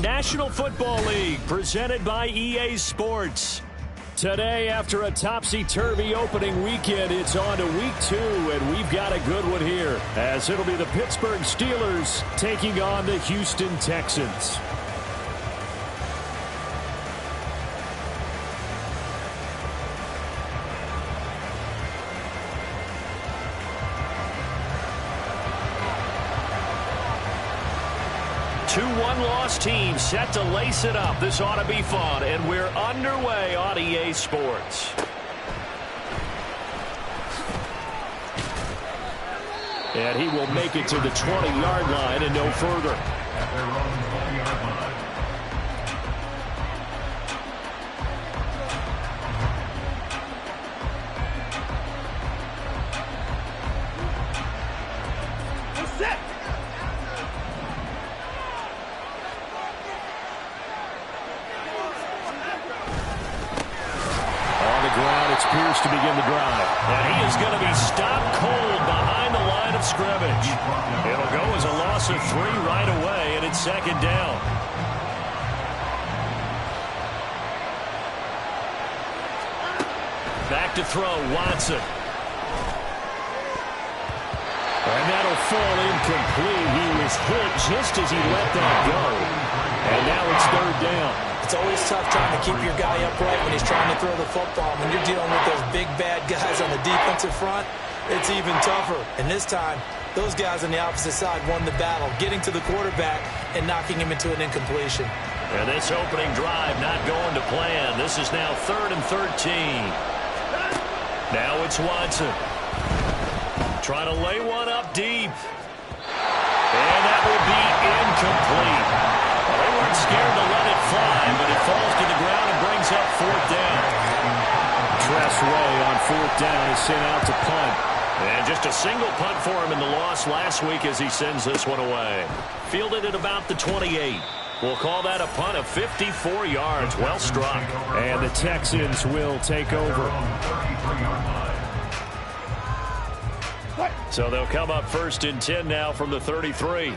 National Football League, presented by EA Sports. Today, after a topsy-turvy opening weekend, it's on to week 2, and we've got a good one here, as it'll be the Pittsburgh Steelers taking on the Houston Texans. Two one-loss teams set to lace it up. This ought to be fun, and we're underway on EA Sports. And he will make it to the 20-yard line and no further. Pierce to begin the drive. And he is going to be stopped cold behind the line of scrimmage. It'll go as a loss of 3 right away, and it's second down. Back to throw, Watson. And that'll fall incomplete. He was hit just as he let that go. And now it's third down. It's always tough trying to keep your guy upright when he's trying to throw the football. When you're dealing with those big, bad guys on the defensive front, it's even tougher. And this time, those guys on the opposite side won the battle, getting to the quarterback and knocking him into an incompletion. And this opening drive not going to plan. This is now 3rd and 13. Now it's Watson. Trying to lay one up deep. And that will be incomplete. Well, they weren't scared to let it fly, but it falls to the ground and brings up 4th down. Tressway on 4th down is sent out to punt. And just a single punt for him in the loss last week as he sends this one away. Fielded at about the 28. We'll call that a punt of 54 yards. Well struck. And the Texans will take over. So they'll come up 1st and 10 now from the 33.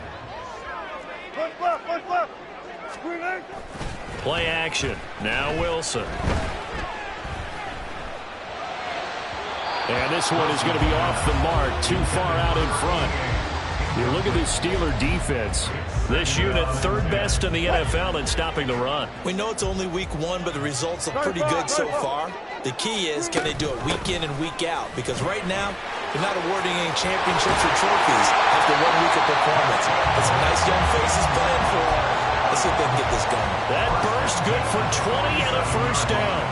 Play action. Now Wilson. And this one is going to be off the mark, too far out in front. You look at this Steeler defense. This unit 3rd best in the NFL in stopping the run. We know it's only week 1, but the results look pretty good so far. The key is, can they do it week in and week out? Because right now, they're not awarding any championships or trophies after 1 week of performance. But some nice young faces playing for them. Let's see if they can get this going. That burst good for 20 and a 1st down.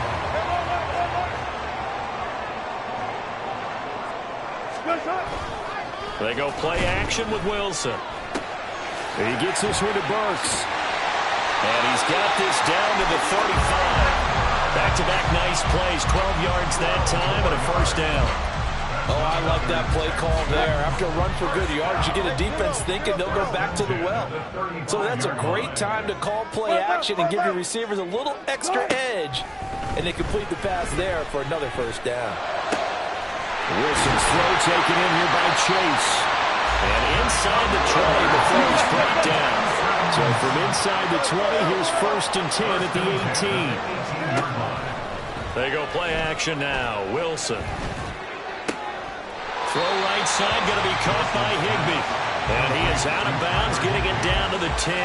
They go play action with Wilson. He gets this one to Burks. And he's got this down to the 35. Back-to-back nice plays, 12 yards that time and a 1st down. Oh, I like that play call there. After a run for good yards, you get a defense thinking they'll go back to the well. So that's a great time to call play action and give your receivers a little extra edge. And they complete the pass there for another 1st down. Wilson's throw taken in here by Chase. And inside the 20 before he's brought down. So from inside the 20, here's 1st and 10 at the 18. They go play action now. Wilson. Throw right side, going to be caught by Higbee. And he is out of bounds, getting it down to the 10.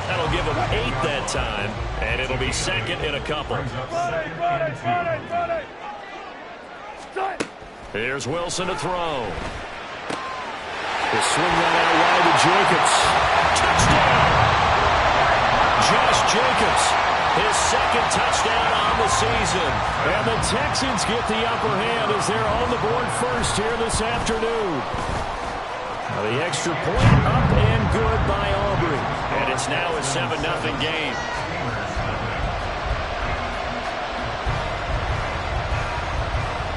That'll give him 8 that time, and it'll be 2nd and a couple. Here's Wilson to throw. He'll swing that out wide to Jacobs. Touchdown! Josh Jacobs, his 2nd touchdown on the season. And the Texans get the upper hand as they're on the board first here this afternoon. Now the extra point up and good by Aubrey. And it's now a 7-0 game.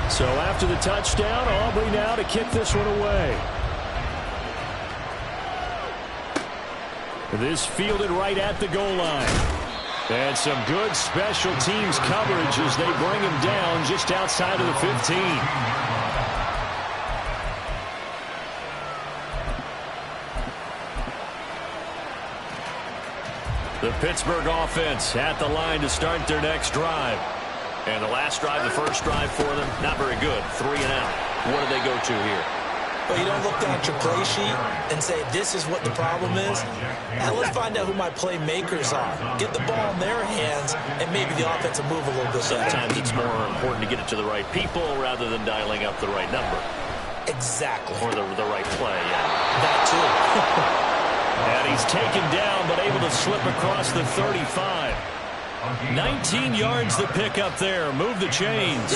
So after the touchdown, Aubrey now to kick this one away. This fielded right at the goal line. And some good special teams coverage as they bring him down just outside of the 15. The Pittsburgh offense at the line to start their next drive. And the last drive, the first drive for them, not very good. 3 and out. What do they go to here? Well, you don't look down at your play sheet and say, this is what the problem is. Now let's find out who my playmakers are. Get the ball in their hands, and maybe the offense will move a little bit better. Sometimes it's more important to get it to the right people rather than dialing up the right number. Exactly. Or the right play, yeah. That too. And he's taken down, but able to slip across the 35. 19 yards to pick up there. Move the chains.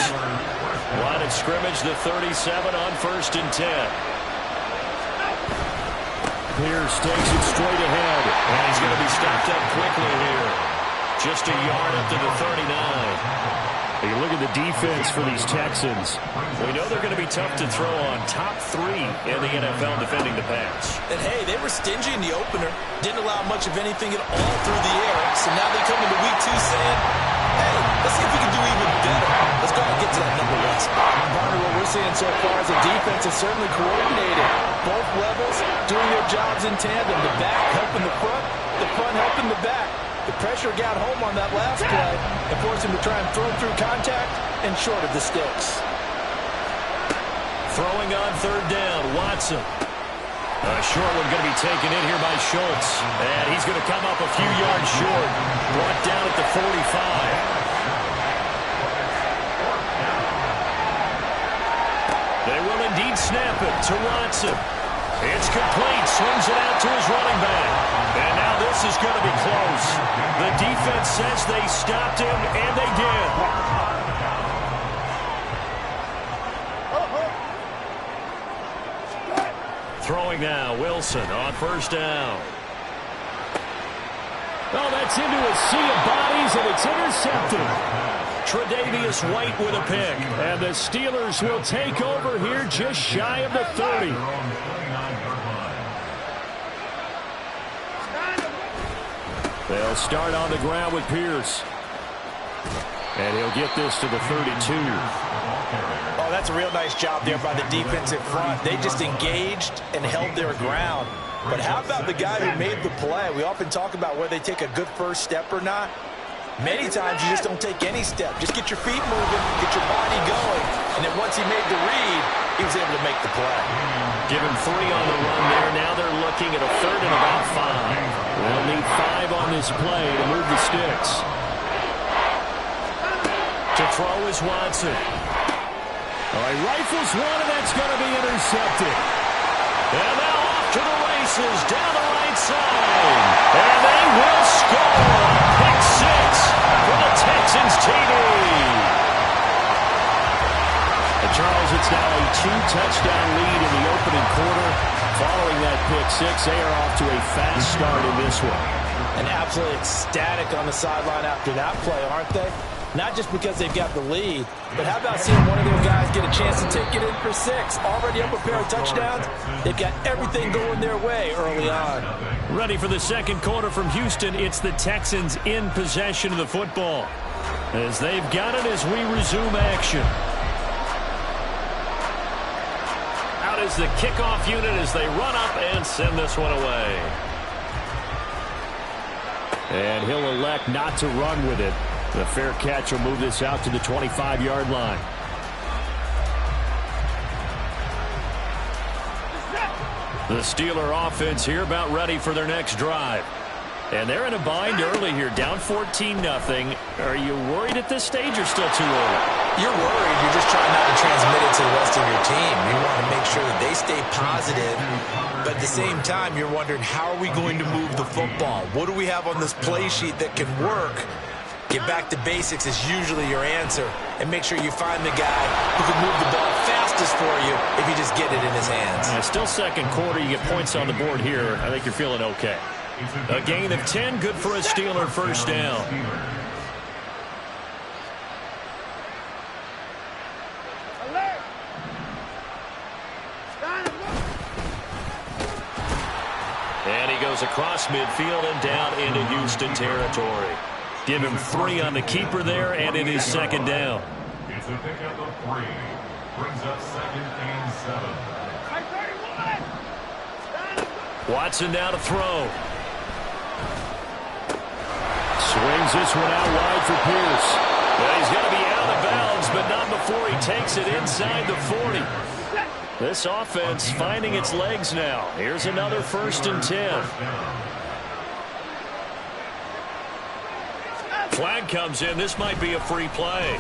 Line of scrimmage, the 37 on 1st and 10. Pierce takes it straight ahead. And he's going to be stopped up quickly here. Just a yard up to the 39. You look at the defense for these Texans. We know they're going to be tough to throw on. Top 3 in the NFL defending the pass. And hey, they were stingy in the opener. Didn't allow much of anything at all through the air. So now they come into week 2 saying, hey, let's see if we can do even better. Let's go and get to that number 1 spot. Barney, what we're seeing so far is the defense is certainly coordinated. Both levels doing their jobs in tandem. The back helping the front helping the back. The pressure got home on that last play and forced him to try and throw through contact and short of the sticks. Throwing on 3rd down, Watson. A short one going to be taken in here by Schultz. And he's going to come up a few yards short. Brought down at the 45. They will indeed snap it to Watson. It's complete. Swings it out to his running back. And now this is going to be close. The defense says they stopped him, and they did. Throwing now, Wilson on 1st down. Oh, that's into a sea of bodies, and it's intercepted. Tre'Davious White with a pick. And the Steelers will take over here just shy of the 30. They'll start on the ground with Pierce. And he'll get this to the 32. Oh, that's a real nice job there by the defensive front. They just engaged and held their ground. But how about the guy who made the play? We often talk about whether they take a good first step or not. Many times you just don't take any step. Just get your feet moving, get your body going. And then once he made the read, he was able to make the play. Give him 3 on the run there. Now they're looking at a 3rd and about 5. They'll need 5 on this play to move the sticks. To throw is Watson. All right, rifles one, and that's going to be intercepted. And now off to the races down the right side. And they will score. Pick 6 for the Texans TV. And Charles, it's now a 2-touchdown lead in the opening quarter. Following that pick 6, they are off to a fast start in this one. And absolutely ecstatic on the sideline after that play, aren't they? Not just because they've got the lead, but how about seeing one of their guys get a chance to take it in for 6? Already up a pair of touchdowns. They've got everything going their way early on. Ready for the second quarter from Houston. It's the Texans in possession of the football. As they've got it as we resume action. Out is the kickoff unit as they run up and send this one away. And he'll elect not to run with it. The fair catch will move this out to the 25-yard line. The Steeler offense here about ready for their next drive. And they're in a bind early here, down 14-0. Are you worried at this stage or still too early? You're worried. You're just trying not to transmit it to the rest of your team. You want to make sure that they stay positive. But at the same time, you're wondering, how are we going to move the football? What do we have on this play sheet that can work? Get back to basics is usually your answer. And make sure you find the guy who can move the ball fastest for you if you just get it in his hands. Yeah, still second quarter. You get points on the board here. I think you're feeling okay. A gain of 10, good for a Steeler first down. And he goes across midfield and down into Houston territory. Give him 3 on the keeper there, and it is second down. It's a pickup of 3. Brings up 2nd and 7. Watson now to throw. sends this one out wide for Pierce. Well, he's going to be out of bounds, but not before he takes it inside the 40. This offense finding its legs now. Here's another 1st and 10. Flag comes in. This might be a free play.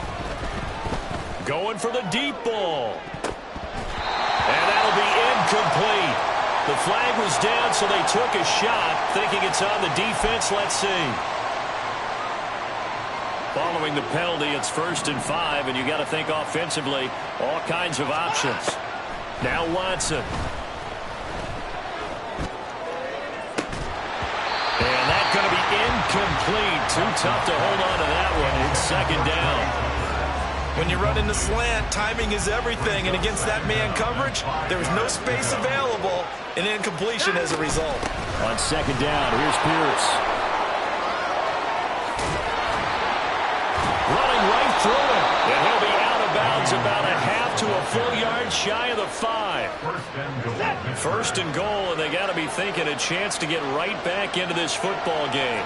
Going for the deep ball. And that'll be incomplete. The flag was down, so they took a shot, thinking it's on the defense. Let's see. Following the penalty, it's 1st and 5, and you got to think offensively, all kinds of options. Now Watson. And that's going to be incomplete. Too tough to hold on to that one. It's 2nd down. When you run in the slant, timing is everything, and against that man coverage, there was no space available, and incompletion as a result. On 2nd down, here's Pierce. Running right through it, and he'll be out of bounds about a half to a full yard shy of the 5. 1st and goal, and they got to be thinking a chance to get right back into this football game.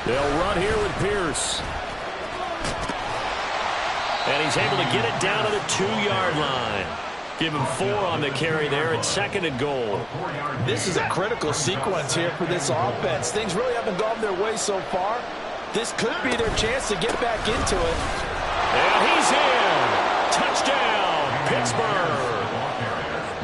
They'll run here with Pierce. And he's able to get it down to the 2-yard line. Give him 4 on the carry there at 2nd and goal. This is a critical sequence here for this offense. Things really haven't gone their way so far. This could be their chance to get back into it. And he's in. Touchdown, Pittsburgh.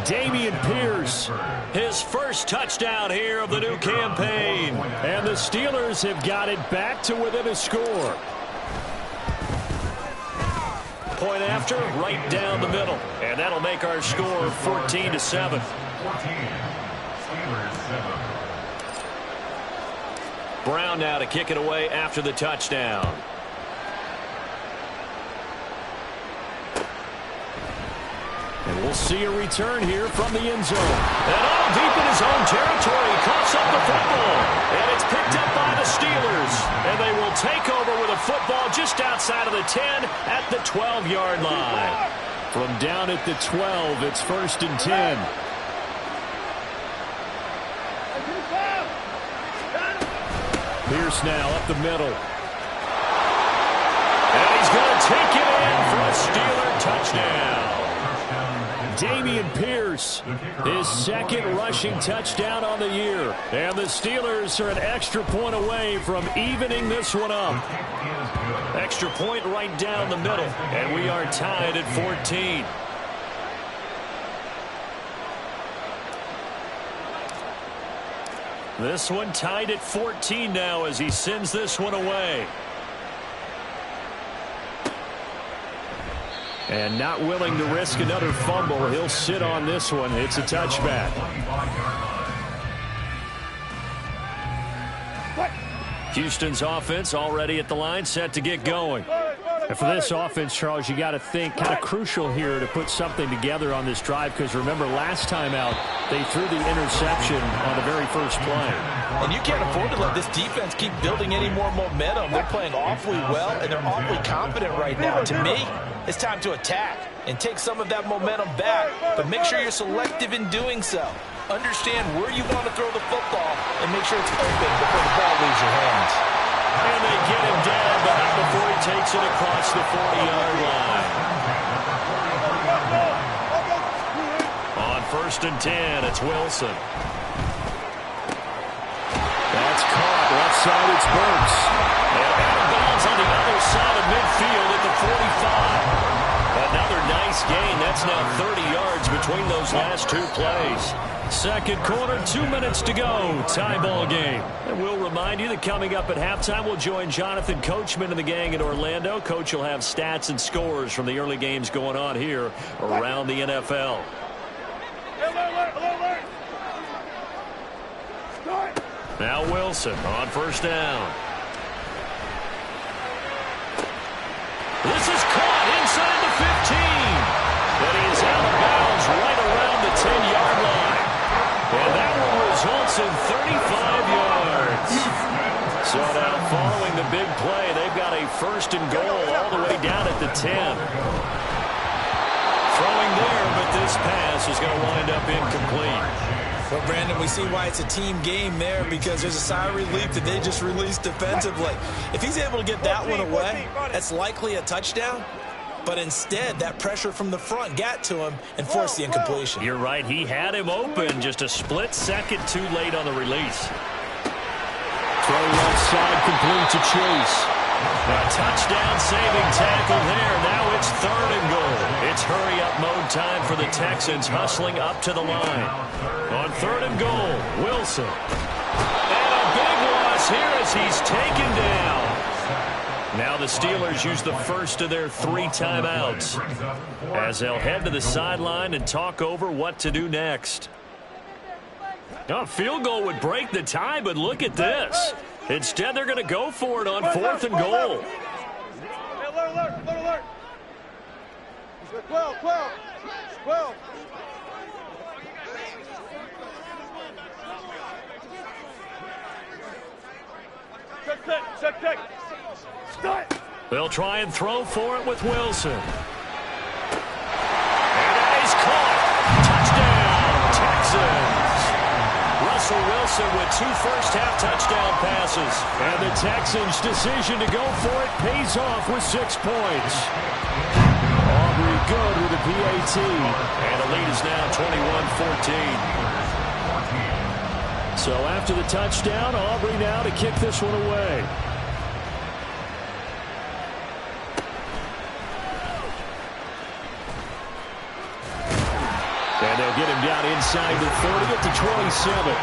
Dameon Pierce, his first touchdown here of the new campaign. And the Steelers have got it back to within a score. Point after, right down the middle. And that'll make our score 14-7. Brown now to kick it away after the touchdown. And we'll see a return here from the end zone. And all deep in his own territory, coughs up the football. And it's picked up by the Steelers. And they will take over with a football just outside of the 10 at the 12-yard line. From down at the 12, it's 1st and 10. Pierce now up the middle. And he's going to take it in for a Steeler touchdown. Dameon Pierce, his 2nd rushing touchdown on the year. And the Steelers are an extra point away from evening this one up. Extra point right down the middle. And we are tied at 14. This one tied at 14 now as he sends this one away. And not willing to risk another fumble. He'll sit on this one. It's a touchback. Houston's offense already at the line, set to get going. And for this offense, Charles, you got to think kind of crucial here to put something together on this drive, because remember last time out they threw the interception on the very first play. And you can't afford to let this defense keep building any more momentum. They're playing awfully well, and they're awfully confident right now. To me, it's time to attack and take some of that momentum back, but make sure you're selective in doing so. Understand where you want to throw the football and make sure it's open before the ball leaves your hands. And they get him down, but not before he takes it across the 40-yard line. On 1st and 10, it's Wilson. That's caught. Left side, it's Burks. And out of bounds on the other side of midfield at the 45. Another nice gain. That's now 30 yards between those last 2 plays. 2nd quarter, 2 minutes to go. Tie ball game. And we'll remind you that coming up at halftime, we'll join Jonathan Coachman and the gang in Orlando. Coach will have stats and scores from the early games going on here around the NFL. Now Wilson on 1st down. This is caught inside the 15. But he is out of bounds right around the 10-yard line. And that one results in 35 yards. So now following the big play, they've got a 1st and goal all the way down at the 10. Throwing there, but this pass is going to wind up incomplete. Well, Brandon, we see why it's a team game there, because there's a sigh of relief that they just released defensively. If he's able to get that one away, that's likely a touchdown. But instead, that pressure from the front got to him and forced the incompletion. You're right. He had him open just a split second too late on the release. Throw left side complete to Chase. A touchdown saving tackle there. Now it's 3rd and goal. It's hurry-up mode time for the Texans, hustling up to the line. On 3rd and goal, Wilson. And a big loss here as he's taken down. Now the Steelers use the first of their 3 timeouts as they'll head to the sideline and talk over what to do next. A field goal would break the tie, but look at this. Instead, they're going to go for it on 4th and goal. Alert. 12. Check. They'll try and throw for it with Wilson. And that is caught. Touchdown, Texans. Russell Wilson with 2 first-half touchdown passes. And the Texans' decision to go for it pays off with 6 points. Aubrey good with a PAT. And the lead is now 21-14. So after the touchdown, Aubrey now to kick this one away. And they'll get him down inside the 30 at the 27.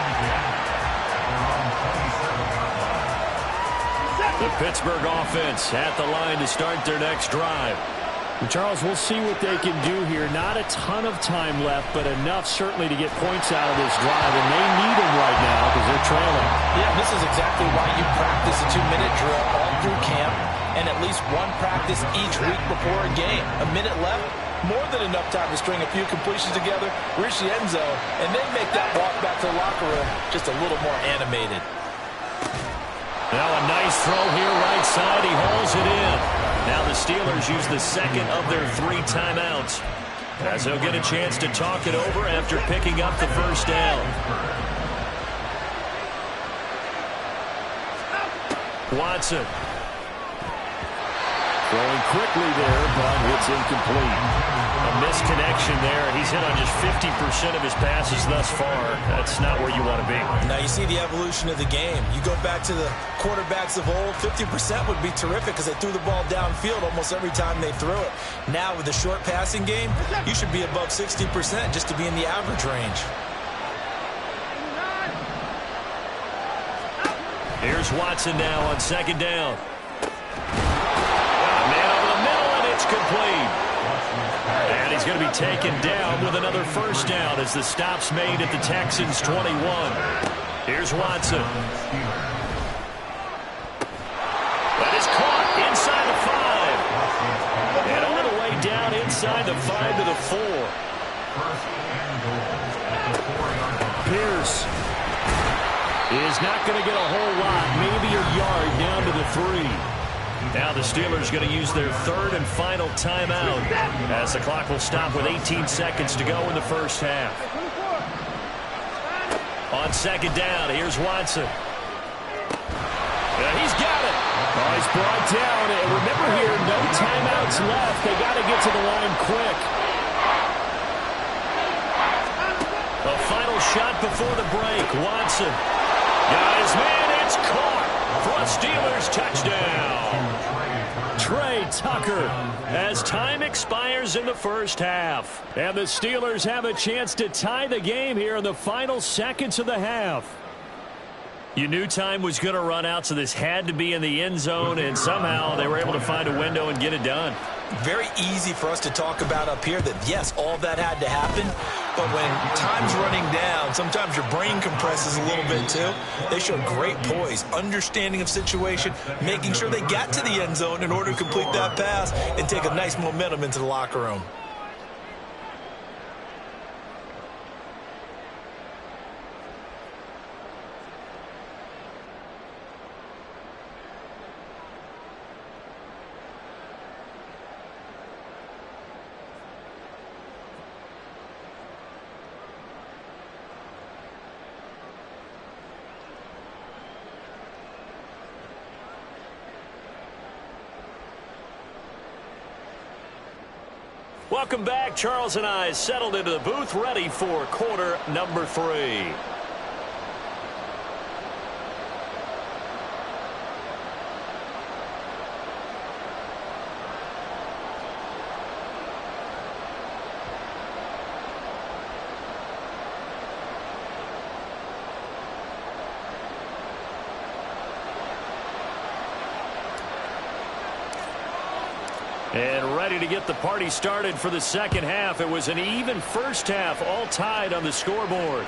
The Pittsburgh offense at the line to start their next drive. And Charles, we'll see what they can do here. Not a ton of time left, but enough certainly to get points out of this drive. And they need them right now because they're trailing. Yeah, this is exactly why you practice a 2-minute drill all through camp and at least one practice each week before a game. A minute left, more than enough time to string a few completions together, reach the end zone, and then make that walk back to the locker room just a little more animated. Now a nice throw here right side. He hauls it in. Now the Steelers use the second of their 3 timeouts as they'll get a chance to talk it over after picking up the first down. Watson. Throwing quickly there, but it's incomplete. A misconnection there. He's hit on just 50% of his passes thus far. That's not where you want to be. Now you see the evolution of the game. You go back to the quarterbacks of old, 50% would be terrific because they threw the ball downfield almost every time they threw it. Now with the short passing game, you should be above 60% just to be in the average range. Here's Watson now on 2nd down. Man over the middle, and it's complete. And he's going to be taken down with another first down as the stop's made at the Texans' 21. Here's Watson. That is caught inside the 5. And all the way down inside the 5 to the 4. Pierce is not going to get a whole lot, maybe a yard down to the 3. Now the Steelers going to use their 3rd and final timeout as the clock will stop with 18 seconds to go in the first half. On 2nd down, here's Watson. He's got it. Oh, he's brought down. And remember here, no timeouts left. They got to get to the line quick. A final shot before the break. Watson. Got his man. It's caught for a Steelers touchdown. Trey Tucker as time expires in the first half. And the Steelers have a chance to tie the game here in the final seconds of the half. You knew time was going to run out, so this had to be in the end zone, and somehow they were able to find a window and get it done. Very easy for us to talk about up here that, yes, all that had to happen, but when time's running down, sometimes your brain compresses a little bit too. They showed great poise, understanding of situation, making sure they got to the end zone in order to complete that pass and take a nice momentum into the locker room. Welcome back. Charles and I settled into the booth, ready for quarter number 3. And ready to get the party started for the second half. It was an even first half, all tied on the scoreboard.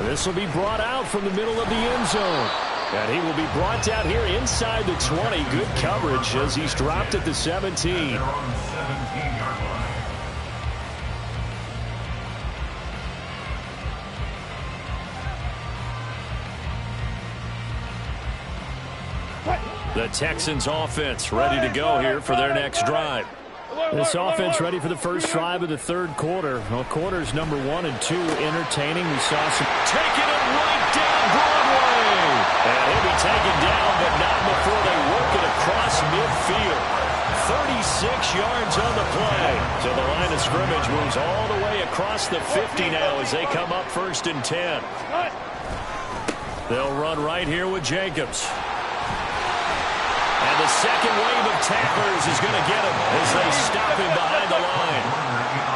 This will be brought out from the middle of the end zone. And he will be brought down here inside the 20. Good coverage as he's dropped at the 17. The Texans offense ready to go here for their next drive. This offense ready for the first drive of the third quarter. Well, quarters number 1 and 2 entertaining. We saw some taking it right down Broadway. And he'll be taken down, but not before they work it across midfield. 36 yards on the play. So the line of scrimmage moves all the way across the 50 now as they come up 1st and 10. They'll run right here with Jacobs. And the second wave of tacklers is going to get him as they stop him behind the line.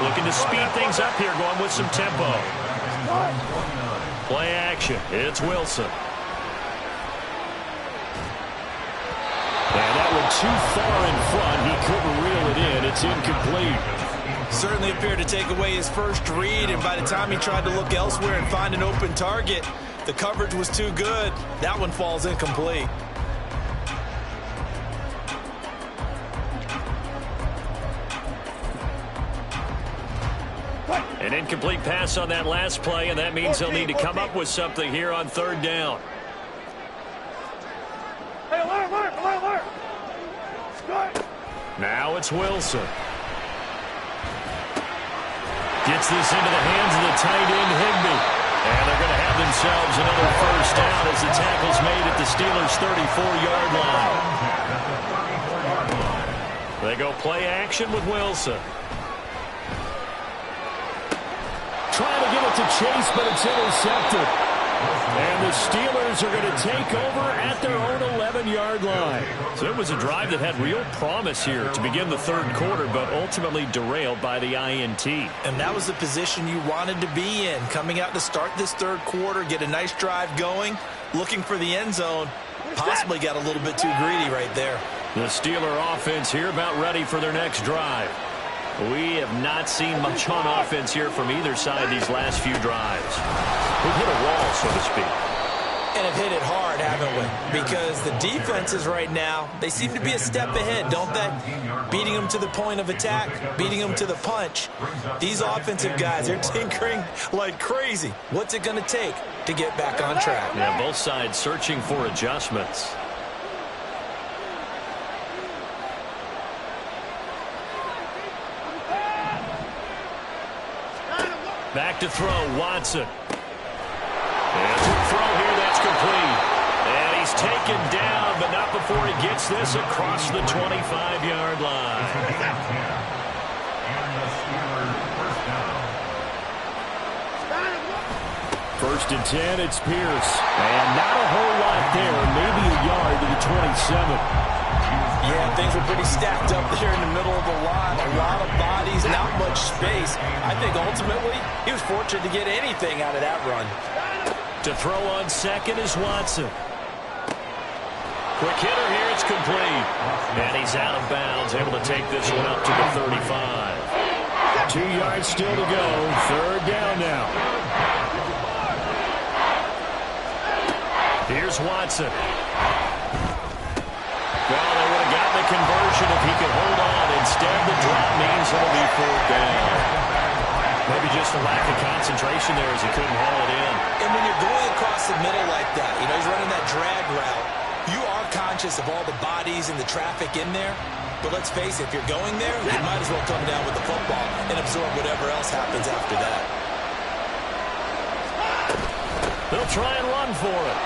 Looking to speed things up here, going with some tempo. Play action. It's Wilson. And that one too far in front. He couldn't reel it in. It's incomplete. Certainly appeared to take away his first read, and by the time he tried to look elsewhere and find an open target, the coverage was too good. That one falls incomplete. An incomplete pass on that last play, and that means they'll need to come up with something here on 3rd down. Hey, alert! Now it's Wilson. Gets this into the hands of the tight end, Higbee. And they're going to have themselves another first down as the tackle's made at the Steelers' 34-yard line. They go play action with Wilson. Trying to get it to Chase, but it's intercepted. And the Steelers are going to take over at their own 11-yard line. So it was a drive that had real promise here to begin the third quarter, but ultimately derailed by the INT. And that was the position you wanted to be in, coming out to start this third quarter, get a nice drive going, looking for the end zone. Possibly got a little bit too greedy right there. The Steeler offense here about ready for their next drive. We have not seen much on offense here from either side these last few drives. We've hit a wall, so to speak. And have hit it hard, haven't we? Because the defenses right now, they seem to be a step ahead, don't they? Beating them to the point of attack, beating them to the punch. These offensive guys, they're tinkering like crazy. What's it going to take to get back on track? Yeah, both sides searching for adjustments. Back to throw, Watson. And to throw here, that's complete. And he's taken down, but not before he gets this across the 25-yard line. First and 10, it's Pierce. And not a whole lot there, maybe a yard to the 27. Yeah, things were pretty stacked up there in the middle of the line. A lot of bodies, not much space. I think ultimately he was fortunate to get anything out of that run. To throw on second is Watson. Quick hitter here, it's complete. And he's out of bounds, able to take this one up to the 35. 2 yards still to go, 3rd down now. Here's Watson. Well, they would have gotten the conversion if he could hold on. Instead, the drop means it'll be 4th down. Maybe just a lack of concentration there as he couldn't haul it in. And when you're going across the middle like that, you know, he's running that drag route, you are conscious of all the bodies and the traffic in there. But let's face it, if you're going there, you might as well come down with the football and absorb whatever else happens after that. They'll try and run for it.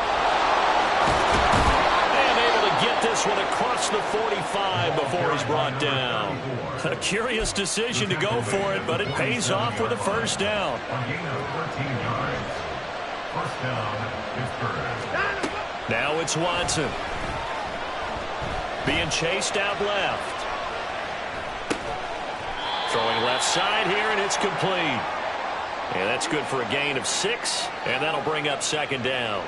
And able to get this one across the 45 before he's brought down. A curious decision to go for it, but it pays off with a first down. Now it's Watson. Being chased out left. Throwing left side here, and it's complete. And that's good for a gain of 6, and that'll bring up second down.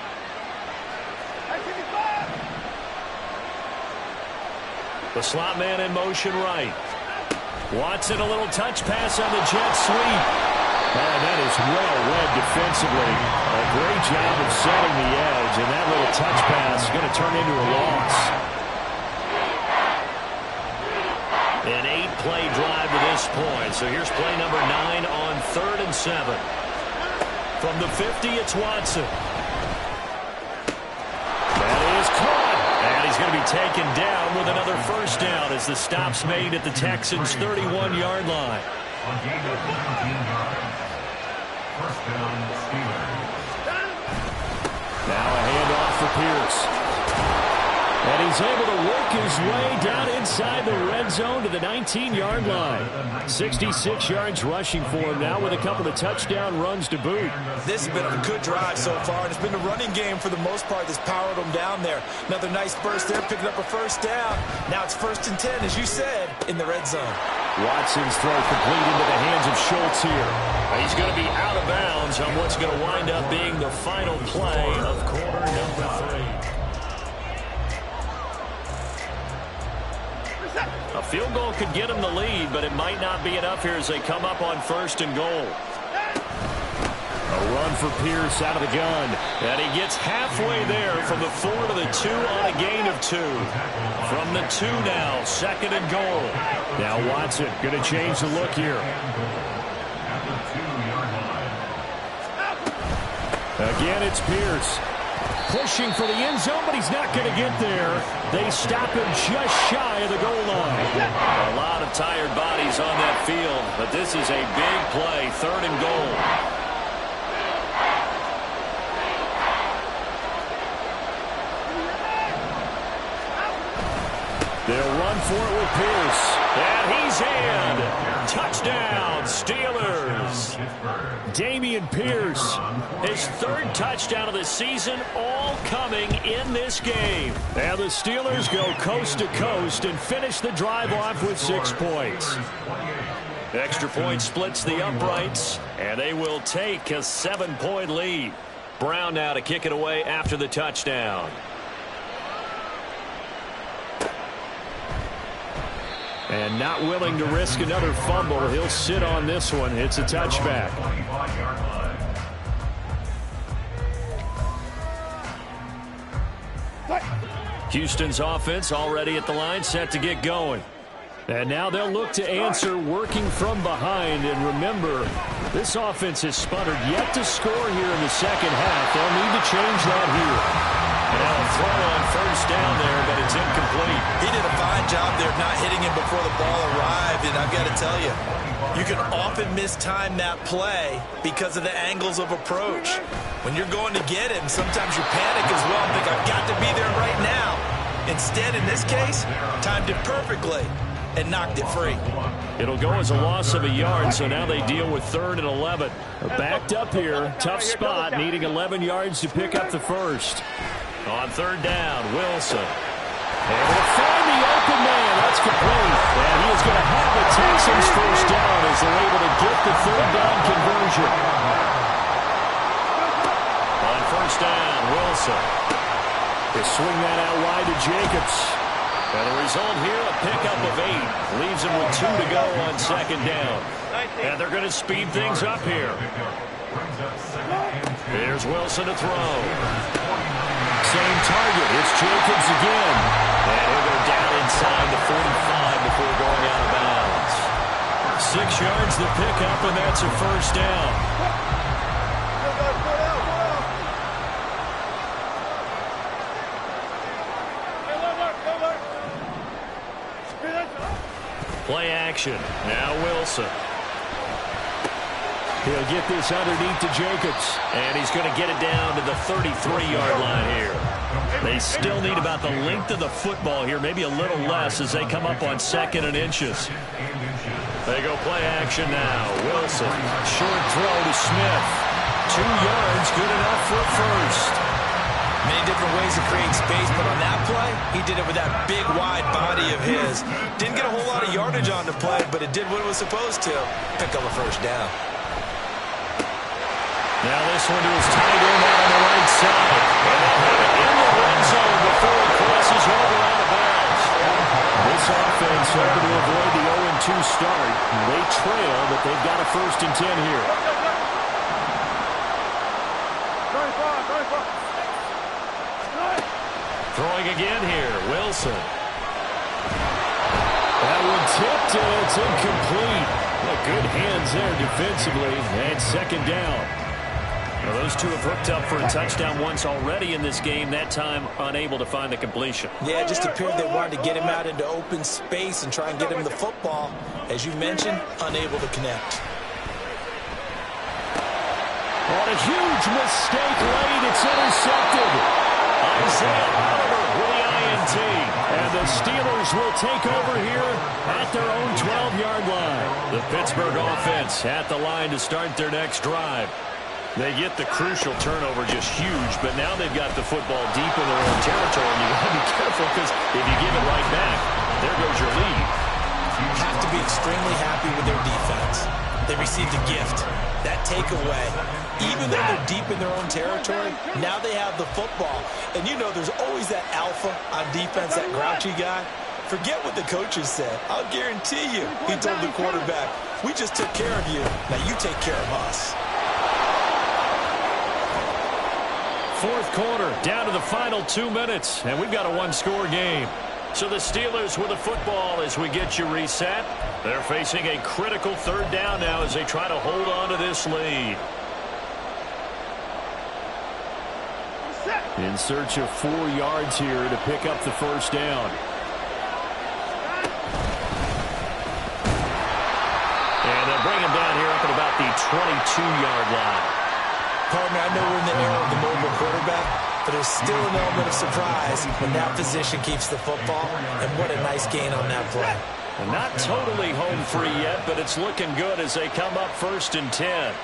The slot man in motion right. Watson, a little touch pass on the jet sweep. And that is well read defensively. A great job of setting the edge, and that little touch pass is going to turn into a loss. An 8-play drive to this point. So here's play number 9 on 3rd and 7. From the 50, it's Watson. That is caught. And he's going to be taken down with another first down as the stop's made at the Texans' 31-yard line. Now a handoff for Pierce. And he's able to work his way down inside the red zone to the 19-yard line. 66 yards rushing for him now with a couple of touchdown runs to boot. This has been a good drive so far, and it's been the running game for the most part that's powered them down there. Another nice burst there, picking up a first down. Now it's 1st and 10, as you said, in the red zone. Watson's throw complete into the hands of Schultz here. He's going to be out of bounds on what's going to wind up being the final play of quarter number 3. A field goal could get him the lead, but it might not be enough here as they come up on 1st and goal. A run for Pierce out of the gun. And he gets halfway there from the 4 to the 2 on a gain of 2. From the 2 now, 2nd and goal. Now Watson going to change the look here. Again, it's Pierce. Pushing for the end zone, but he's not going to get there. They stop him just shy of the goal line. A lot of tired bodies on that field, but this is a big play, 3rd and goal. They'll run for it with Pierce. And he's in. Touchdown, Steelers. Dameon Pierce, his 3rd touchdown of the season, all coming in this game. And the Steelers go coast to coast and finish the drive off with 6 points. Extra point splits the uprights, and they will take a 7-point lead. Brown now to kick it away after the touchdown. And not willing to risk another fumble. He'll sit on this one. It's a touchback. Houston's offense already at the line, set to get going. And now they'll look to answer working from behind. And remember, this offense has sputtered yet to score here in the second half. They'll need to change that here. Now a throw on 1st down there, but it's incomplete. He did a fine job there not hitting him before the ball arrived, and I've got to tell you, you can often mistime that play because of the angles of approach. When you're going to get him, sometimes you panic as well and think, I've got to be there right now. Instead, in this case, timed it perfectly and knocked it free. It'll go as a loss of a yard, so now they deal with 3rd and 11. Backed up here, tough spot, needing 11 yards to pick up the first. On 3rd down, Wilson. And will find the open man. That's complete. And he is going to have the Texans first down as they're able to get the 3rd down conversion. On 1st down, Wilson. They swing that out wide to Jacobs. And the result here, a pickup of 8. Leaves him with 2 to go on 2nd down. And they're going to speed things up here. Here's Wilson to throw. Same target. It's Jacobs again. And he'll go down inside the 45 before going out of bounds. 6 yards the pickup, and that's a first down. Play action. Now Wilson. He'll get this underneath to Jacobs. And he's going to get it down to the 33-yard line here. They still need about the length of the football here, maybe a little less as they come up on 2nd and inches. They go play action now. Wilson, short throw to Smith. 2 yards, good enough for a first. Many different ways to create space, but on that play, he did it with that big, wide body of his. Didn't get a whole lot of yardage on the play, but it did what it was supposed to. Pick up a first down. Now this one to his tight end out on the right side. And they'll have it in the red zone before he crosses over out of bounds. This offense hoping to avoid the 0-2 start. They trail, but they've got a 1st and 10 here. Throwing again here, Wilson. That one tipped, and it's incomplete. Well, good hands there defensively, and 2nd down. Well, those two have hooked up for a touchdown once already in this game, that time unable to find the completion. Yeah, it just appeared they wanted to get him out into open space and try and get him the football. As you mentioned, unable to connect. What a huge mistake late. It's intercepted. Isaiah Oliver with the INT. And the Steelers will take over here at their own 12-yard line. The Pittsburgh offense at the line to start their next drive. They get the crucial turnover, just huge, but now they've got the football deep in their own territory, and you've got to be careful because if you give it right back, there goes your lead. You have to be extremely happy with their defense. They received a gift. That takeaway, even though they're deep in their own territory, now they have the football. And you know there's always that alpha on defense, that grouchy guy. Forget what the coaches said. I'll guarantee you, he told the quarterback, we just took care of you. Now you take care of us. 4th quarter, down to the final 2 minutes, and we've got a 1-score game. So the Steelers with the football as we get you reset. They're facing a critical 3rd down now as they try to hold on to this lead. In search of 4 yards here to pick up the 1st down. And they'll bring him down here up at about the 22-yard line. Partner, I know we're in the era of the mobile quarterback, but there's still an element of surprise when that position keeps the football, and what a nice gain on that play. Well, not totally home free yet, but it's looking good as they come up 1st and 10.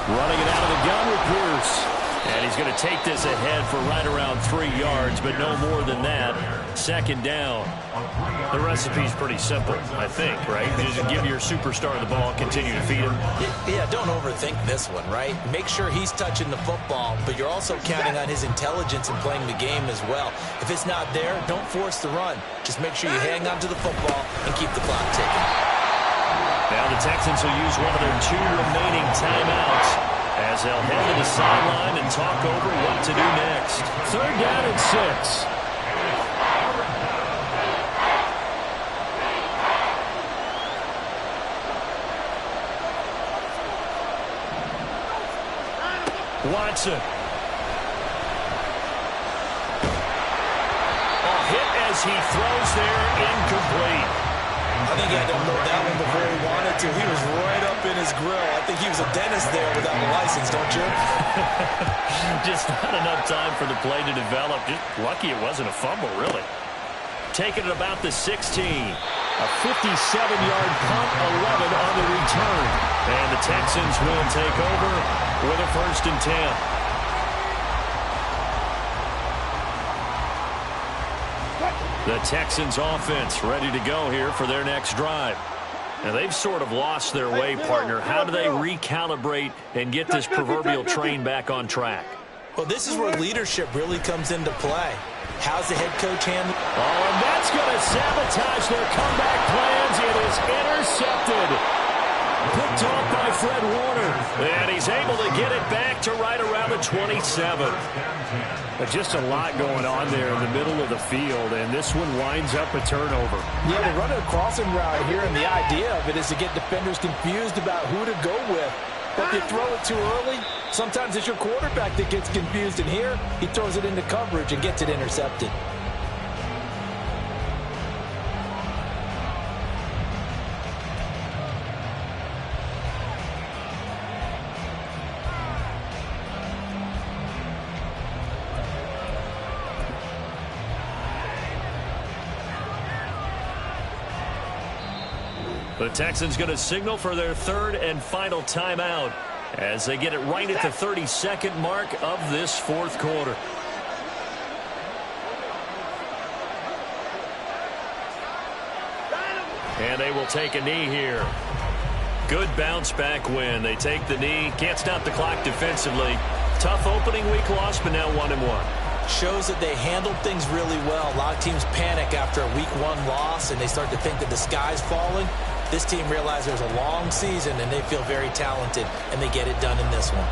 Running it out of the gun with Pierce. And he's going to take this ahead for right around 3 yards, but no more than that. 2nd down. The recipe's pretty simple, I think, right? You just give your superstar the ball and continue to feed him. Yeah, don't overthink this one, right? Make sure he's touching the football, but you're also counting on his intelligence in playing the game as well. If it's not there, don't force the run. Just make sure you hang on to the football and keep the clock ticking. Now the Texans will use one of their 2 remaining timeouts as they'll head to the sideline and talk over what to do next. 3rd down and 6. Watson. A hit as he throws there, incomplete. I think he had to unload that one before he wanted to. He was right up in his grill. I think he was a dentist there without a license, don't you? Just not enough time for the play to develop. Just lucky it wasn't a fumble, really. Taking it about the 16. A 57-yard punt, 11 on the return. And the Texans will take over with a 1st and 10. The Texans offense ready to go here for their next drive. Now they've sort of lost their way, partner. How do they recalibrate and get this proverbial train back on track? Well, this is where leadership really comes into play. How's the head coach handling? Oh, and that's going to sabotage their comeback plans. It is intercepted. Picked off by Fred Warner. And he's able to get it back to right around the 27. But just a lot going on there in the middle of the field, and this one winds up a turnover. Yeah, they run a crossing route here, and the idea of it is to get defenders confused about who to go with. But if you throw it too early, sometimes it's your quarterback that gets confused, and here he throws it into coverage and gets it intercepted. The Texans going to signal for their third and final timeout as they get it right at the 32nd mark of this fourth quarter. And they will take a knee here. Good bounce back win. They take the knee. Can't stop the clock defensively. Tough opening week loss, but now 1-1. Shows that they handled things really well. A lot of teams panic after a week 1 loss, and they start to think that the sky's falling. This team realized there's a long season, and they feel very talented, and they get it done in this one.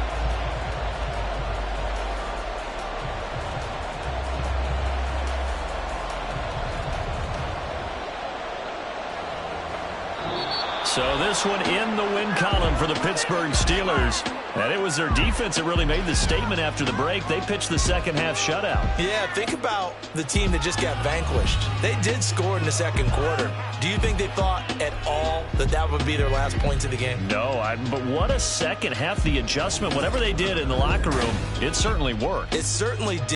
So this one in the win column for the Pittsburgh Steelers. And it was their defense that really made the statement after the break. They pitched the second half shutout. Yeah, think about the team that just got vanquished. They did score in the second quarter. Do you think they thought at all that that would be their last points of the game? No, but what a second half. The adjustment, whatever they did in the locker room, it certainly worked. It certainly did.